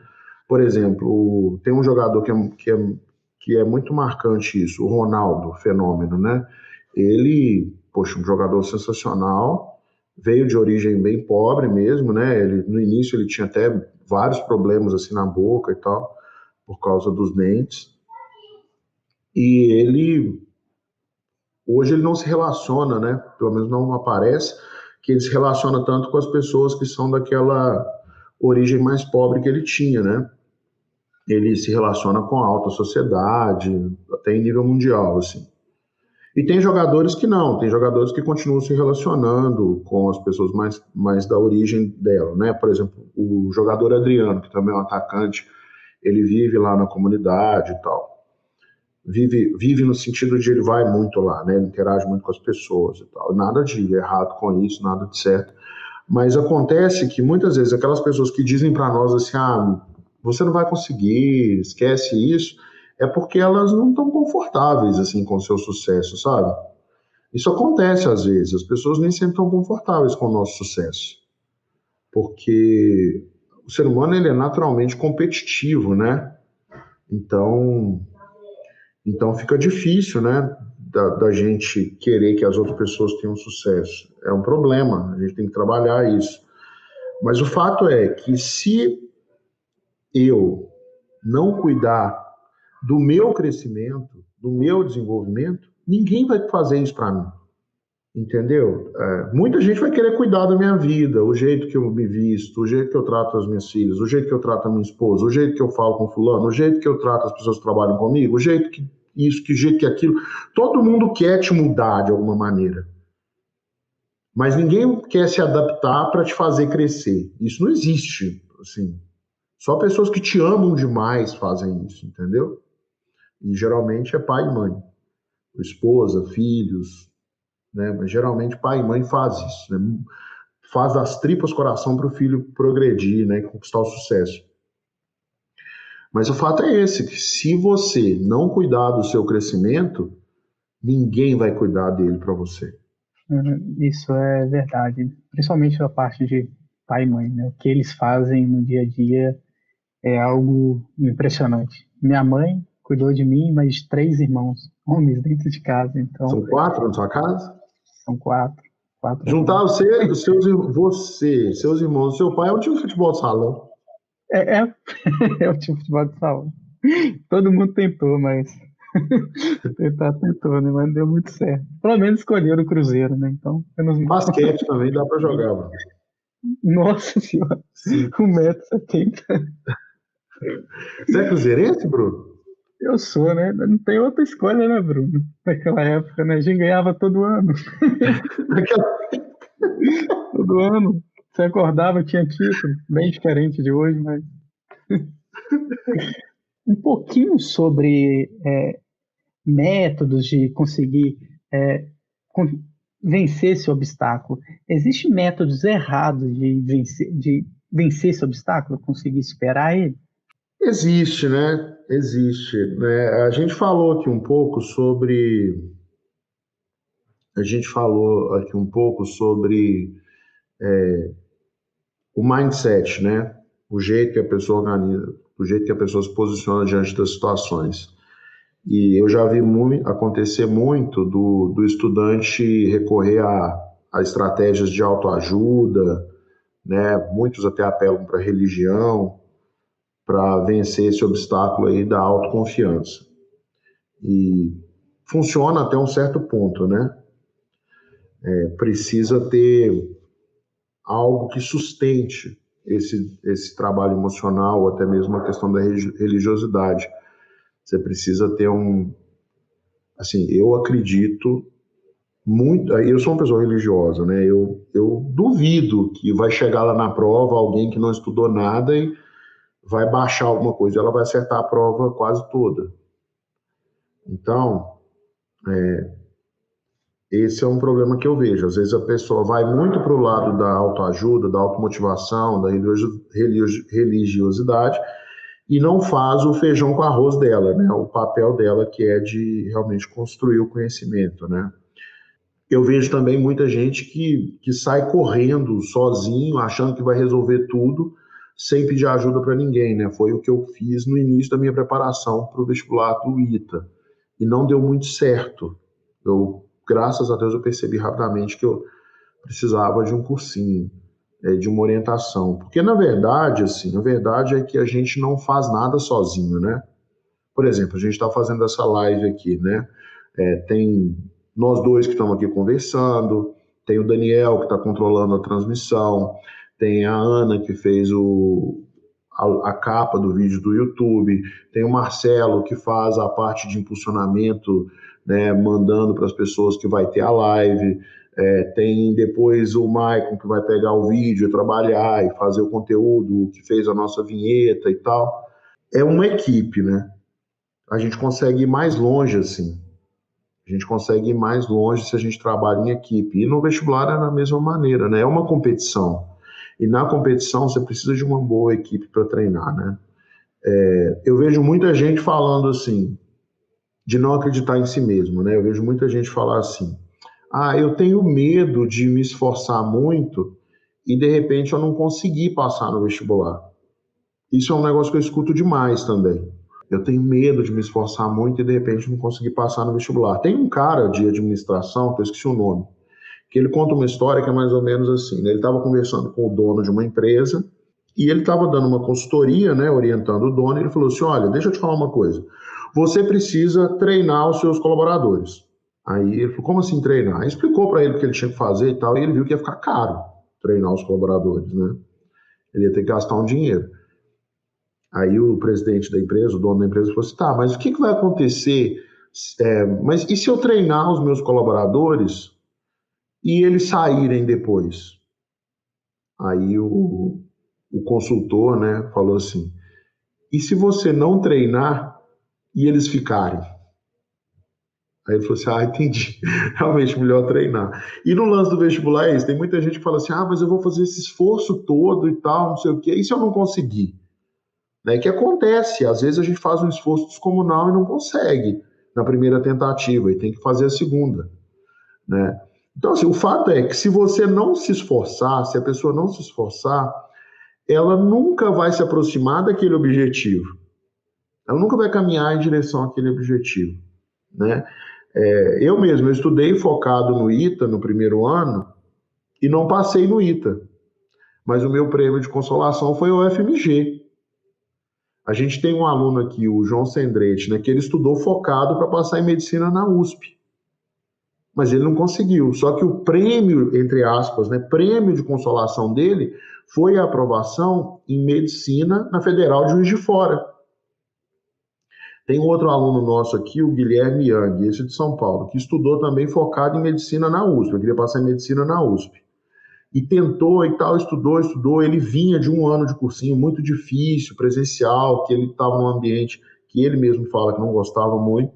Speaker 1: Por exemplo, tem um jogador que é muito marcante isso, o Ronaldo, fenômeno, né? Ele, poxa, um jogador sensacional, veio de origem bem pobre mesmo, né? No início ele tinha até vários problemas assim na boca e tal, por causa dos dentes. E hoje ele não se relaciona, né? Pelo menos não aparece que ele se relaciona tanto com as pessoas que são daquela origem mais pobre que ele tinha, né? Ele se relaciona com a alta sociedade, até em nível mundial, assim. E tem jogadores que não, tem jogadores que continuam se relacionando com as pessoas mais da origem dela, né? Por exemplo, o jogador Adriano, que também é um atacante, ele vive lá na comunidade e tal. Vive no sentido de ele vai muito lá, né? Ele interage muito com as pessoas e tal. Nada de errado com isso, nada de certo. Mas acontece que muitas vezes aquelas pessoas que dizem para nós assim, você não vai conseguir, esquece isso, é porque elas não estão confortáveis assim com o seu sucesso, sabe? Isso acontece às vezes, as pessoas nem sempre estão confortáveis com o nosso sucesso, porque o ser humano ele é naturalmente competitivo, né? Então, então fica difícil, né, da gente querer que as outras pessoas tenham sucesso. É um problema, a gente tem que trabalhar isso. Mas o fato é que se eu não cuidar do meu crescimento, do meu desenvolvimento, ninguém vai fazer isso para mim. Entendeu? Muita gente vai querer cuidar da minha vida, o jeito que eu me visto, o jeito que eu trato as minhas filhas, o jeito que eu trato a minha esposa, o jeito que eu falo com fulano, o jeito que eu trato as pessoas que trabalham comigo, o jeito que isso, que jeito que aquilo. Todo mundo quer te mudar de alguma maneira. Mas ninguém quer se adaptar para te fazer crescer. Isso não existe, assim. Só pessoas que te amam demais fazem isso, entendeu? E geralmente é pai e mãe, esposa, filhos, né? Mas geralmente pai e mãe faz isso, né? Faz das tripas coração para o filho progredir, né? Conquistar o sucesso. Mas o fato é esse, que se você não cuidar do seu crescimento, ninguém vai cuidar dele para você.
Speaker 2: Isso é verdade, principalmente a parte de pai e mãe, né? O que eles fazem no dia a dia é algo impressionante. Minha mãe cuidou de mim, mas de 3 irmãos, homens dentro de casa, então
Speaker 1: São 4 na sua casa?
Speaker 2: são quatro
Speaker 1: Juntar
Speaker 2: homens.
Speaker 1: seus irmãos, seu pai é um time de futebol de salão.
Speaker 2: É, é, é o tipo de futebol de salão. Todo mundo tentou, mas tentou, né? Mas não deu muito certo. Pelo menos escolheram o Cruzeiro, né? Então, menos mal.
Speaker 1: Basquete também dá para jogar, mano.
Speaker 2: Nossa senhora,
Speaker 1: Sim.
Speaker 2: 1,70 m.
Speaker 1: Você é cruzeirense, Bruno?
Speaker 2: Eu sou, né? Não tem outra escolha, né, Bruno? Naquela época, né? A gente ganhava todo ano.
Speaker 1: Aquela...
Speaker 2: Todo ano. Você acordava, tinha título. Bem diferente de hoje, mas. Um pouquinho sobre métodos de conseguir é, con- vencer esse obstáculo. Existem métodos errados de vencer esse obstáculo, conseguir superar ele?
Speaker 1: Existe, né? Existe, né? A gente falou aqui um pouco sobre. A gente falou aqui um pouco sobre o mindset, né? O jeito que a pessoa organiza, o jeito que a pessoa se posiciona diante das situações. E eu já vi acontecer muito do estudante recorrer a estratégias de autoajuda, né? Muitos até apelam para a religião, para vencer esse obstáculo aí da autoconfiança. E funciona até um certo ponto, né? Precisa ter algo que sustente esse trabalho emocional, ou até mesmo a questão da religiosidade. Você precisa ter assim, eu acredito muito, eu sou uma pessoa religiosa, né? Eu duvido que vai chegar lá na prova alguém que não estudou nada e vai baixar alguma coisa, ela vai acertar a prova quase toda. Então, esse é um problema que eu vejo. Às vezes a pessoa vai muito para o lado da autoajuda, da automotivação, da religiosidade e não faz o feijão com arroz dela, né? O papel dela que é de realmente construir o conhecimento, né? Eu vejo também muita gente que sai correndo sozinho, achando que vai resolver tudo, sem pedir ajuda para ninguém, né? Foi o que eu fiz no início da minha preparação para o vestibular do ITA. E não deu muito certo. Graças a Deus, eu percebi rapidamente que eu precisava de um cursinho, de uma orientação. Porque, na verdade, assim, a verdade é que a gente não faz nada sozinho, né? Por exemplo, a gente está fazendo essa live aqui, né? Tem nós dois que estamos aqui conversando, tem o Daniel que está controlando a transmissão, tem a Ana que fez a capa do vídeo do YouTube, tem o Marcelo que faz a parte de impulsionamento, né, mandando para as pessoas que vai ter a live, tem depois o Maicon que vai pegar o vídeo, trabalhar e fazer o conteúdo, que fez a nossa vinheta e tal. É uma equipe, né? A gente consegue ir mais longe assim. A gente consegue ir mais longe se a gente trabalha em equipe. E no vestibular é da mesma maneira, né? É uma competição. E na competição você precisa de uma boa equipe para treinar, né? Eu vejo muita gente falando assim, de não acreditar em si mesmo, né? Eu vejo muita gente falar assim, eu tenho medo de me esforçar muito e de repente eu não conseguir passar no vestibular. Isso é um negócio que eu escuto demais também. Eu tenho medo de me esforçar muito e de repente não conseguir passar no vestibular. Tem um cara de administração, que eu esqueci o nome, que ele conta uma história que é mais ou menos assim, né? Ele estava conversando com o dono de uma empresa e ele estava dando uma consultoria, né, orientando o dono, e ele falou assim, olha, deixa eu te falar uma coisa, você precisa treinar os seus colaboradores. Aí ele falou, como assim treinar? Aí explicou para ele o que ele tinha que fazer e tal, e ele viu que ia ficar caro treinar os colaboradores, né? Ele ia ter que gastar um dinheiro. Aí o presidente da empresa, o dono da empresa, falou assim, tá, mas o que vai acontecer? Mas e se eu treinar os meus colaboradores e eles saírem depois? Aí o consultor, né, falou assim, e se você não treinar e eles ficarem? Aí ele falou assim, entendi, realmente melhor treinar. E no lance do vestibular é isso, tem muita gente que fala assim, mas eu vou fazer esse esforço todo e tal, não sei o quê, e se eu não conseguir? Né, que acontece, às vezes a gente faz um esforço descomunal e não consegue na primeira tentativa, e tem que fazer a segunda, né? Então, assim, o fato é que se você não se esforçar, se a pessoa não se esforçar, ela nunca vai se aproximar daquele objetivo. Ela nunca vai caminhar em direção àquele objetivo, né? Eu mesmo, eu estudei focado no ITA no primeiro ano e não passei no ITA, mas o meu prêmio de consolação foi o FMG. A gente tem um aluno aqui, o João Sendrete, né, que ele estudou focado para passar em medicina na USP. Mas ele não conseguiu. Só que o prêmio, entre aspas, né, prêmio de consolação dele foi a aprovação em medicina na Federal de Juiz de Fora. Tem um outro aluno nosso aqui, o Guilherme Yang, esse de São Paulo, que estudou também focado em medicina na USP. Eu queria passar em medicina na USP. E tentou e tal, estudou. Ele vinha de um ano de cursinho muito difícil, presencial, que ele estava num ambiente que ele mesmo fala que não gostava muito,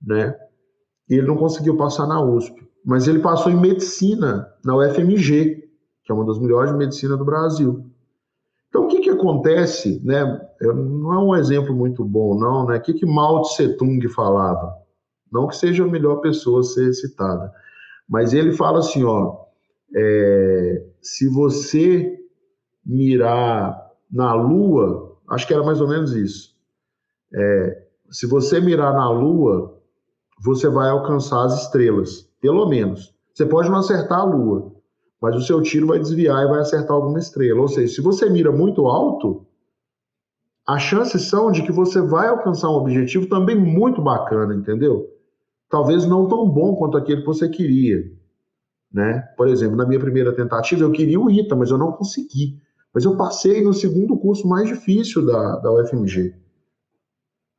Speaker 1: né? E ele não conseguiu passar na USP. Mas ele passou em medicina na UFMG, que é uma das melhores de medicina do Brasil. Então, o que acontece, né? Não é um exemplo muito bom, não, né? O que Mao Tse Tung falava? Não que seja a melhor pessoa a ser citada, mas ele fala assim, ó, se você mirar na Lua, acho que era mais ou menos isso. Se você mirar na Lua, você vai alcançar as estrelas, pelo menos. Você pode não acertar a Lua, mas o seu tiro vai desviar e vai acertar alguma estrela. Ou seja, se você mira muito alto, as chances são de que você vai alcançar um objetivo também muito bacana, entendeu? Talvez não tão bom quanto aquele que você queria, né? Por exemplo, na minha primeira tentativa eu queria o ITA, mas eu não consegui. Mas eu passei no segundo curso mais difícil da UFMG,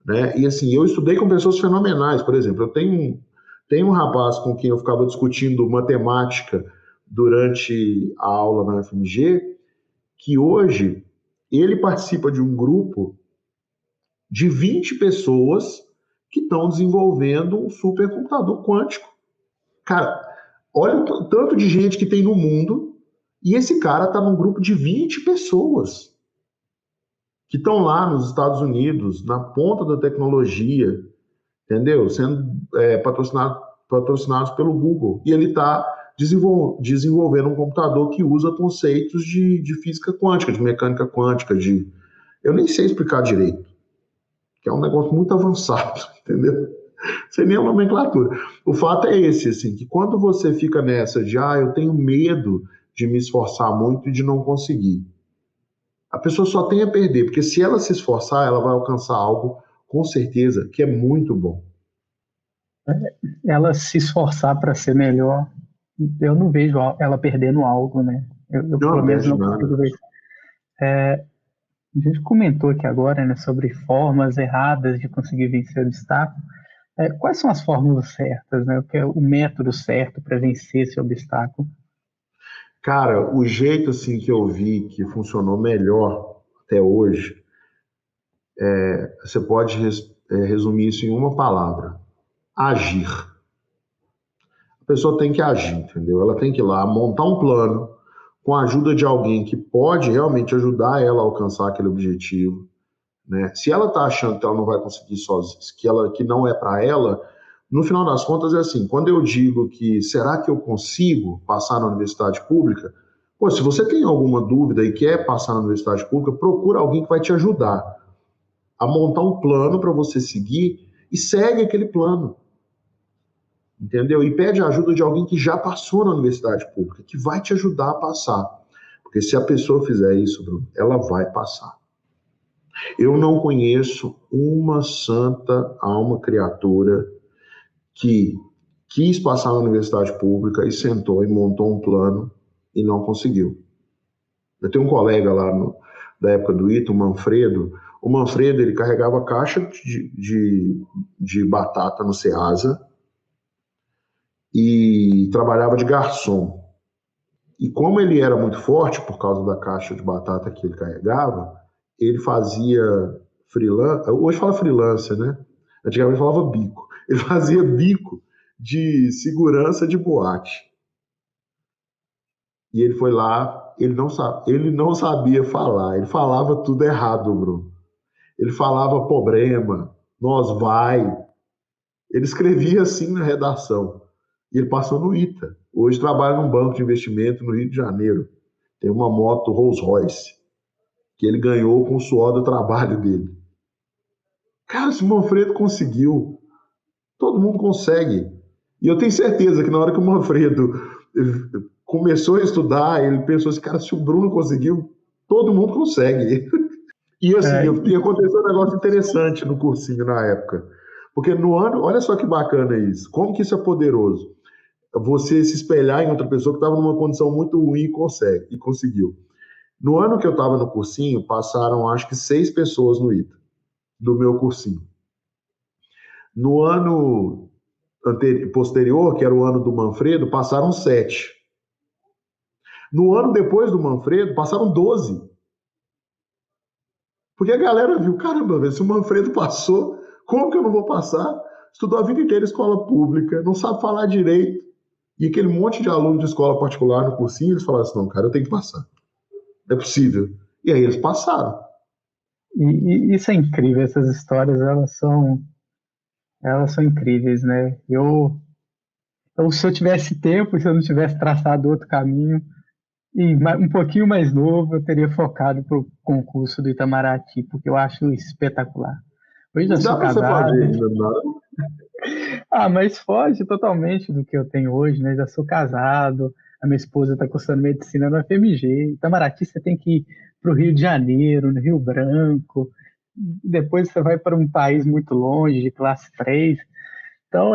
Speaker 1: né? E assim, eu estudei com pessoas fenomenais. Por exemplo, tenho um rapaz com quem eu ficava discutindo matemática durante a aula na UFMG, que hoje ele participa de um grupo de 20 pessoas que estão desenvolvendo um supercomputador quântico. Cara, olha o tanto de gente que tem no mundo, e esse cara está num grupo de 20 pessoas que estão lá nos Estados Unidos, na ponta da tecnologia, entendeu? Sendo patrocinados pelo Google. E ele está desenvolvendo um computador que usa conceitos de física quântica, de mecânica quântica, de. Eu nem sei explicar direito, que é um negócio muito avançado, entendeu? Sem nem a nomenclatura. O fato é esse, assim, que quando você fica nessa de, eu tenho medo de me esforçar muito e de não conseguir, a pessoa só tem a perder, porque se ela se esforçar, ela vai alcançar algo, com certeza, que é muito bom.
Speaker 2: Ela se esforçar para ser melhor, eu não vejo ela perdendo algo, né? Eu
Speaker 1: Não
Speaker 2: pelo menos
Speaker 1: perde
Speaker 2: não consigo
Speaker 1: nada.
Speaker 2: ver. A gente comentou aqui agora, né, sobre formas erradas de conseguir vencer o obstáculo. Quais são as fórmulas certas, né? O que é o método certo para vencer esse obstáculo?
Speaker 1: Cara, o jeito assim que eu vi que funcionou melhor até hoje, você pode resumir isso em uma palavra: agir. A pessoa tem que agir, entendeu? Ela tem que ir lá montar um plano com a ajuda de alguém que pode realmente ajudar ela a alcançar aquele objetivo, né? Se ela está achando que ela não vai conseguir sozinha, que não é para ela, no final das contas é assim, quando eu digo que será que eu consigo passar na universidade pública, pô, se você tem alguma dúvida e quer passar na universidade pública, procura alguém que vai te ajudar a montar um plano para você seguir e segue aquele plano, entendeu? E pede a ajuda de alguém que já passou na universidade pública, que vai te ajudar a passar. Porque se a pessoa fizer isso, Bruno, ela vai passar. Eu não conheço uma santa alma criatura que quis passar na universidade pública e sentou e montou um plano e não conseguiu. Eu tenho um colega lá da época do ITA, o Manfredo. O Manfredo, ele carregava caixa de batata no Ceasa e trabalhava de garçom. E como ele era muito forte por causa da caixa de batata que ele carregava, ele fazia freelance, hoje fala freelancer, né? Antigamente falava bico. Ele fazia bico de segurança de boate. E ele foi lá, ele não sabia falar, ele falava tudo errado, Bruno. Ele falava problema, nós vai. Ele escrevia assim na redação. E ele passou no ITA. Hoje trabalha num banco de investimento no Rio de Janeiro. Tem uma moto Rolls Royce que ele ganhou com o suor do trabalho dele. Cara, se o Manfredo conseguiu, todo mundo consegue. E eu tenho certeza que na hora que o Manfredo começou a estudar, ele pensou assim, cara, se o Bruno conseguiu, todo mundo consegue. E assim,
Speaker 2: É,
Speaker 1: e aconteceu um negócio interessante no cursinho na época. Porque no ano, olha só que bacana isso. Como que isso é poderoso? Você se espelhar em outra pessoa que estava numa condição muito ruim e consegue, e conseguiu. No ano que eu estava no cursinho, passaram acho que 6 pessoas no ITA, do meu cursinho. No ano posterior, que era o ano do Manfredo, passaram 7. No ano depois do Manfredo, passaram 12. Porque a galera viu, caramba, se o Manfredo passou, como que eu não vou passar? Estudou a vida inteira em escola pública, não sabe falar direito. E aquele monte de aluno de escola particular no cursinho, eles falaram assim, não, cara, eu tenho que passar. É possível. E aí eles passaram.
Speaker 2: e isso é incrível, essas histórias, elas são incríveis, né? Se eu tivesse tempo, se eu não tivesse traçado outro caminho, e um pouquinho mais novo, eu teria focado para o concurso do Itamaraty, porque eu acho espetacular. Hoje já
Speaker 1: E
Speaker 2: sou
Speaker 1: dá para você fazer
Speaker 2: casado.
Speaker 1: ainda,
Speaker 2: Mas foge totalmente do que eu tenho hoje, né? Já sou casado, A minha esposa está cursando medicina no FMG. Itamaraty você tem que ir para o Rio de Janeiro, no Rio Branco. Depois você vai para um país muito longe, de classe 3. Então,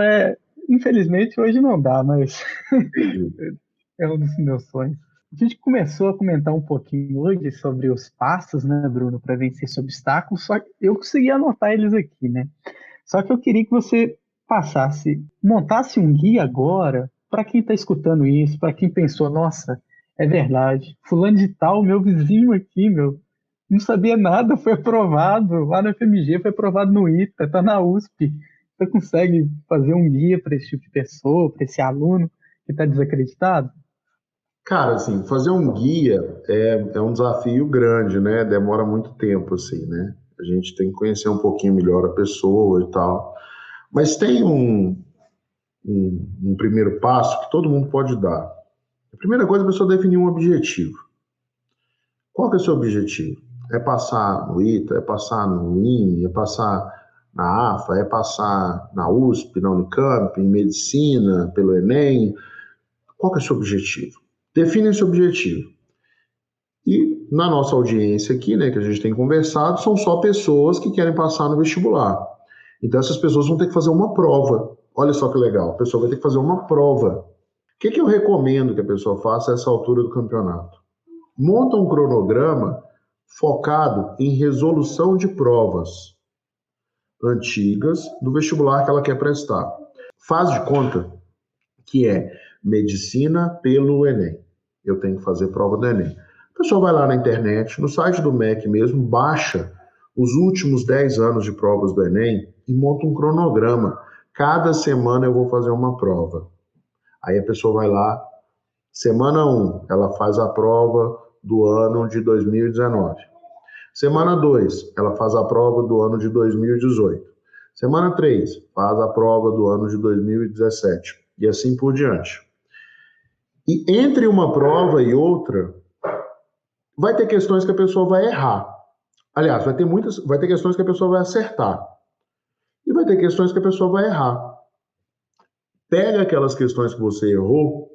Speaker 2: infelizmente, hoje não dá, mas
Speaker 1: Entendi.
Speaker 2: é um dos meus sonhos. A gente começou a comentar um pouquinho hoje sobre os passos, né, Bruno, para vencer esse obstáculo, só que eu consegui anotar eles aqui, né? Só que eu queria que você montasse um guia agora para quem está escutando isso, para quem pensou, nossa, é verdade, fulano de tal, meu vizinho aqui, meu, não sabia nada, foi aprovado lá no FMG, foi aprovado no ITA, está na USP. Você consegue fazer um guia para esse tipo de pessoa, para esse aluno que está desacreditado?
Speaker 1: Cara, assim, fazer um guia é um desafio grande, né? Demora muito tempo, assim, né? A gente tem que conhecer um pouquinho melhor a pessoa e tal. Mas tem um primeiro passo que todo mundo pode dar. A primeira coisa é a pessoa definir um objetivo. Qual que é o seu objetivo? É passar no ITA, é passar no IME, é passar na AFA, é passar na USP, na Unicamp, em medicina, pelo Enem? Qual que é o seu objetivo? Define esse objetivo. E na nossa audiência aqui, né, que a gente tem conversado, são só pessoas que querem passar no vestibular. Então essas pessoas vão ter que fazer uma prova. Olha só que legal, a pessoa vai ter que fazer uma prova. O que eu recomendo que a pessoa faça a essa altura do campeonato? Monta um cronograma focado em resolução de provas antigas do vestibular que ela quer prestar. Faz de conta que é medicina pelo Enem. Eu tenho que fazer prova do Enem. A pessoa vai lá na internet, no site do MEC mesmo, baixa os últimos 10 anos de provas do Enem e monta um cronograma. Cada semana eu vou fazer uma prova. Aí a pessoa vai lá, semana 1, ela faz a prova do ano de 2019. Semana 2, ela faz a prova do ano de 2018. Semana 3, faz a prova do ano de 2017. E assim por diante. E entre uma prova e outra, vai ter questões que a pessoa vai errar. Aliás, vai ter questões que a pessoa vai acertar. E vai ter questões que a pessoa vai errar. Pega aquelas questões que você errou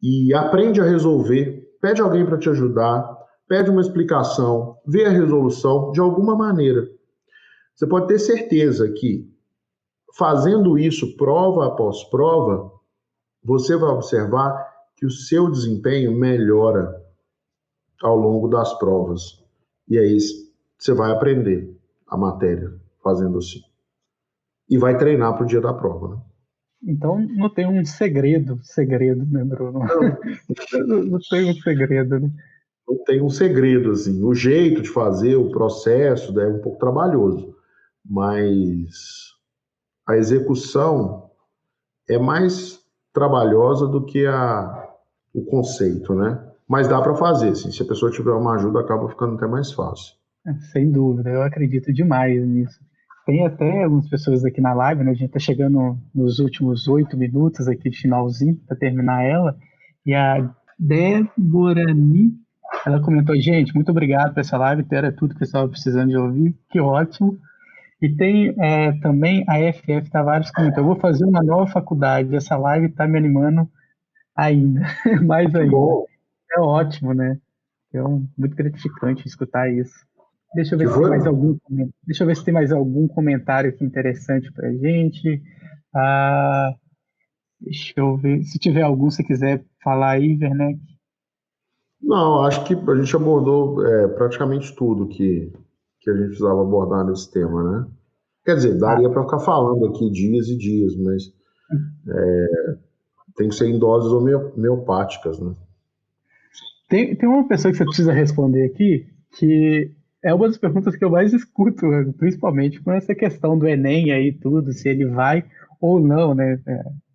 Speaker 1: e aprende a resolver. Pede alguém para te ajudar, pede uma explicação, vê a resolução de alguma maneira. Você pode ter certeza que, fazendo isso prova após prova, você vai observar que o seu desempenho melhora ao longo das provas. E aí você vai aprender a matéria fazendo assim. E vai treinar para o dia da prova. Né?
Speaker 2: Então não tem um segredo, né, Bruno? Não tem um segredo, né?
Speaker 1: Não tem um segredo, assim. O jeito de fazer, o processo, é um pouco trabalhoso. Mas a execução é mais trabalhosa do que o conceito, né? Mas dá para fazer, assim. Se a pessoa tiver uma ajuda, acaba ficando até mais fácil.
Speaker 2: Sem dúvida, eu acredito demais nisso. Tem até algumas pessoas aqui na live, né? A gente está chegando nos últimos 8 minutos aqui de finalzinho para terminar ela. E a Deborani, ela comentou, gente, muito obrigado por essa live, era tudo que eu estava precisando de ouvir, que ótimo. E tem também a FF Tavares comentou, eu vou fazer uma nova faculdade, essa live está me animando ainda, mais
Speaker 1: Que
Speaker 2: ainda.
Speaker 1: bom.
Speaker 2: É ótimo, né? É muito gratificante escutar isso. Deixa eu ver
Speaker 1: Que
Speaker 2: se tem
Speaker 1: foi?
Speaker 2: mais algum, deixa eu ver se tem mais algum comentário aqui interessante para a gente. Ah, deixa eu ver. Se tiver algum, se quiser falar aí, Werneck.
Speaker 1: Não, acho que a gente abordou praticamente tudo que a gente precisava abordar nesse tema, né? Quer dizer,
Speaker 2: Ah,
Speaker 1: daria para ficar falando aqui dias e dias, mas tem que ser em doses homeopáticas, né?
Speaker 2: tem uma pessoa que você precisa responder aqui, que é uma das perguntas que eu mais escuto, né, principalmente com essa questão do Enem aí tudo, se ele vai ou não, né?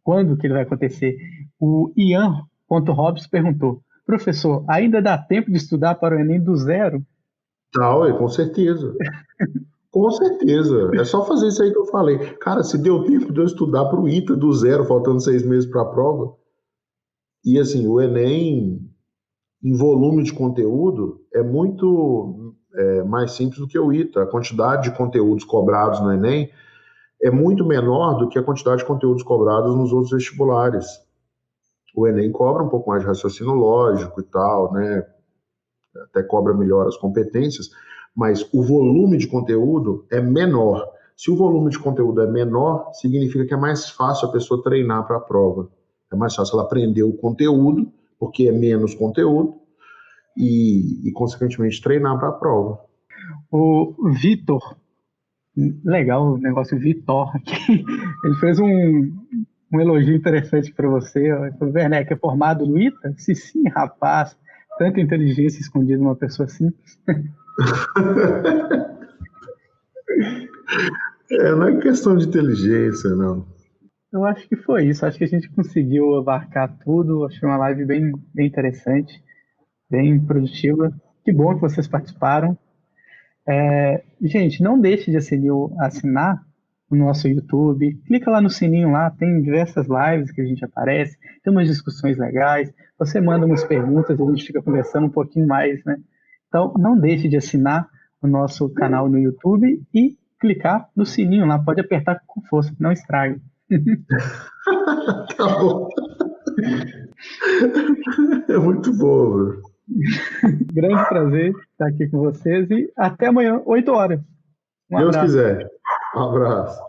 Speaker 2: Quando que ele vai acontecer? O Ian.Hobbs perguntou, professor, ainda dá tempo de estudar para o Enem do zero?
Speaker 1: Tal, com certeza. Com certeza. É só fazer isso aí que eu falei. Cara, se deu tempo de eu estudar para o ITA do zero, faltando 6 meses para a prova, e assim, o Enem, em volume de conteúdo, é muito mais simples do que o ITA. A quantidade de conteúdos cobrados no Enem é muito menor do que a quantidade de conteúdos cobrados nos outros vestibulares. O Enem cobra um pouco mais de raciocínio lógico e tal, né? Até cobra melhor as competências, mas o volume de conteúdo é menor. Se o volume de conteúdo é menor, significa que é mais fácil a pessoa treinar para a prova. É mais fácil ela aprender o conteúdo, porque é menos conteúdo, consequentemente, treinar para a prova.
Speaker 2: O Vitor, legal o negócio Vitor aqui, ele fez um elogio interessante para você. Ele falou, Werneck, é formado no ITA? Se sim, rapaz, tanta inteligência escondida numa pessoa assim.
Speaker 1: Não é questão de inteligência, não.
Speaker 2: Eu acho que foi isso. Acho que a gente conseguiu abarcar tudo. Achei uma live bem interessante, bem produtiva. Que bom que vocês participaram. Gente, não deixe de assinar o nosso YouTube. Clica lá no sininho lá, tem diversas lives que a gente aparece, tem umas discussões legais. Você manda umas perguntas, a gente fica conversando um pouquinho mais, né? Então, não deixe de assinar o nosso canal no YouTube e clicar no sininho lá. Pode apertar com força, não estrague.
Speaker 1: Tá bom. É muito bom, Bruno.
Speaker 2: Grande prazer estar aqui com vocês e até amanhã, 8 horas. Um
Speaker 1: Deus
Speaker 2: abraço.
Speaker 1: quiser. Um abraço.